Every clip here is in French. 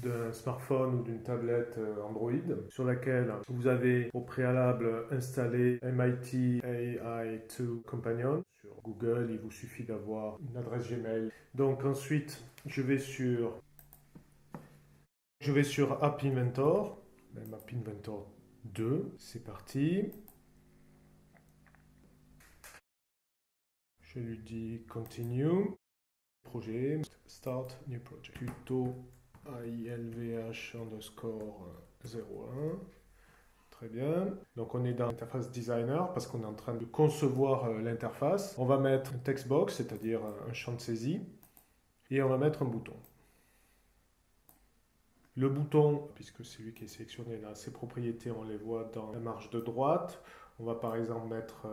d'un smartphone ou d'une tablette Android sur laquelle vous avez au préalable installé MIT AI2 Companion. Sur Google, il vous suffit d'avoir une adresse Gmail. Donc ensuite, je vais sur App Inventor, App Inventor 2, c'est parti. Je lui dis Continue. Projet, Start New Project. Tuto AILVH underscore 01. Très bien. Donc on est dans l'interface designer parce qu'on est en train de concevoir l'interface. On va mettre un text box, c'est-à-dire un champ de saisie, et on va mettre un bouton. Le bouton, puisque c'est lui qui est sélectionné là, ses propriétés, on les voit dans la marge de droite. On va par exemple mettre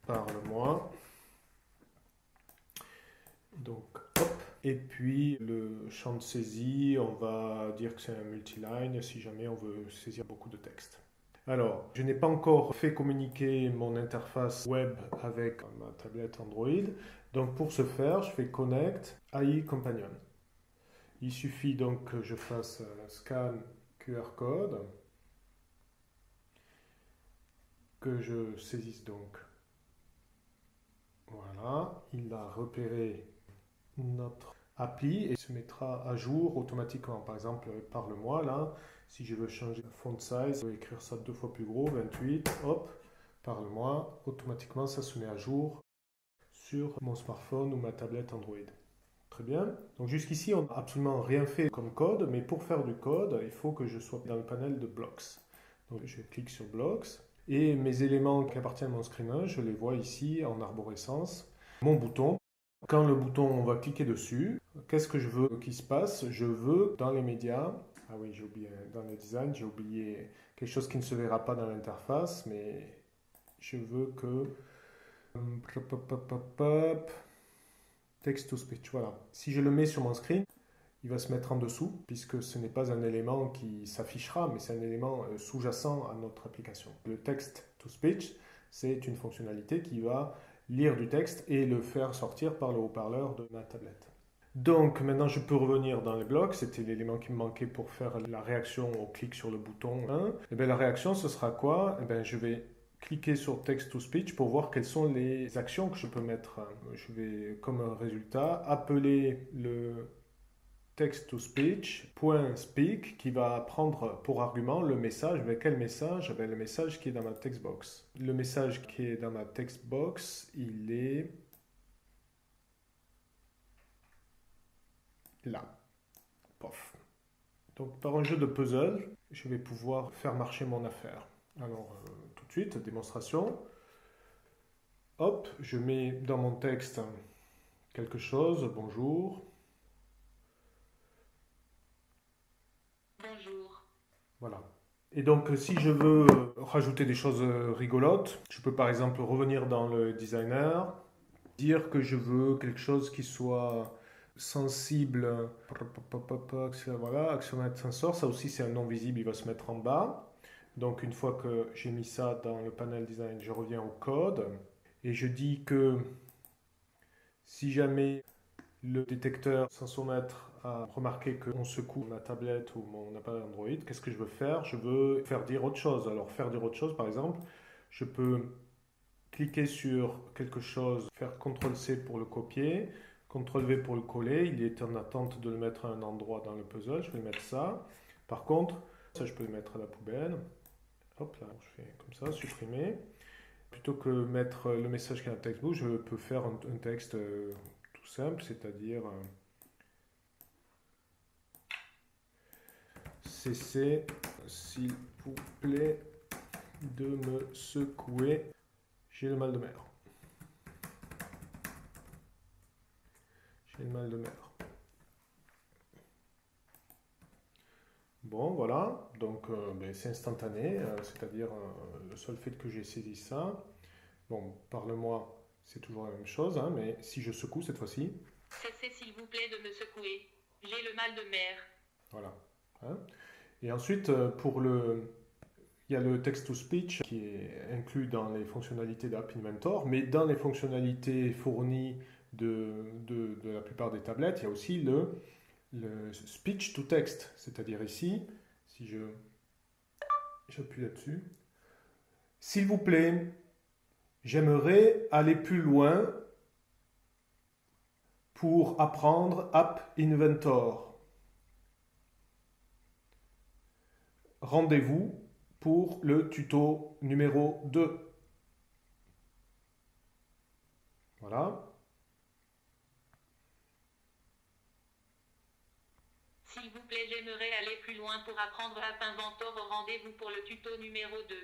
Parle-moi. Donc, hop. Et puis le champ de saisie, on va dire que c'est un multiline si jamais on veut saisir beaucoup de texte. Alors, je n'ai pas encore fait communiquer mon interface web avec ma tablette Android. Donc pour ce faire, je fais Connect AI Companion. Il suffit donc que je fasse scan QR code, que je saisisse donc. Voilà, il a repéré notre appli et se mettra à jour automatiquement. Par exemple, parle-moi là, si je veux changer le font size, je vais écrire ça 2 fois plus gros, 28, hop, parle-moi, automatiquement ça se met à jour sur mon smartphone ou ma tablette Android. Très bien. Donc jusqu'ici, on n'a absolument rien fait comme code, mais pour faire du code, il faut que je sois dans le panel de Blocks. Donc je clique sur Blocks et mes éléments qui appartiennent à mon screen, je les vois ici en arborescence. Mon bouton. Quand le bouton, on va cliquer dessus, qu'est-ce que je veux qu'il se passe? Je veux dans les médias, ah oui, j'ai oublié, dans le design, j'ai oublié quelque chose qui ne se verra pas dans l'interface, mais je veux que text to speech, voilà. Si je le mets sur mon screen, il va se mettre en dessous, puisque ce n'est pas un élément qui s'affichera, mais c'est un élément sous-jacent à notre application. Le text to speech, c'est une fonctionnalité qui va lire du texte et le faire sortir par le haut-parleur de ma tablette. Donc maintenant je peux revenir dans les blocs, c'était l'élément qui me manquait pour faire la réaction au clic sur le bouton 1. Et bien la réaction ce sera quoi? Et bien, je vais cliquer sur Text to Speech pour voir quelles sont les actions que je peux mettre. Je vais comme un résultat appeler le text to speech, .speak, qui va prendre pour argument le message. Mais quel message? Le message qui est dans ma text box. Le message qui est dans ma text box, il est là. Pof. Donc par un jeu de puzzle, je vais pouvoir faire marcher mon affaire. Alors tout de suite, démonstration. Hop, je mets dans mon texte quelque chose, bonjour. Bonjour. Voilà. Et donc, si je veux rajouter des choses rigolotes, je peux par exemple revenir dans le designer, dire que je veux quelque chose qui soit sensible, voilà, actionnette sensor, ça aussi c'est un nom visible, il va se mettre en bas. Donc, une fois que j'ai mis ça dans le panel design, je reviens au code et je dis que si jamais le détecteur sensomètre a remarqué qu'on secoue ma tablette ou mon appareil Android, qu'est-ce que je veux faire? Je veux faire dire autre chose. Alors faire dire autre chose, par exemple, je peux cliquer sur quelque chose, faire CTRL-C pour le copier, CTRL-V pour le coller. Il est en attente de le mettre à un endroit dans le puzzle. Je vais mettre ça. Par contre, ça je peux le mettre à la poubelle. Hop là, je fais comme ça, supprimer. Plutôt que mettre le message qui est dans le textbook, je peux faire un texte tout simple, c'est-à-dire cessez, s'il vous plaît, de me secouer. J'ai le mal de mer. J'ai le mal de mer. Bon, voilà. Donc, c'est instantané. C'est-à-dire, le seul fait que j'ai saisi ça. Bon, parle-moi, c'est toujours la même chose, hein, mais si je secoue cette fois-ci. Cessez s'il vous plaît de me secouer. J'ai le mal de mer. Voilà. Hein. Et ensuite, il y a le text-to-speech qui est inclus dans les fonctionnalités d'App Inventor, mais dans les fonctionnalités fournies de la plupart des tablettes, il y a aussi le le speech to text, c'est-à-dire ici, si j'appuie là-dessus, s'il vous plaît, j'aimerais aller plus loin pour apprendre App Inventor. Rendez-vous pour le tuto numéro 2. Voilà. S'il vous plaît, j'aimerais aller plus loin pour apprendre App Inventor. Rendez-vous pour le tuto numéro 2.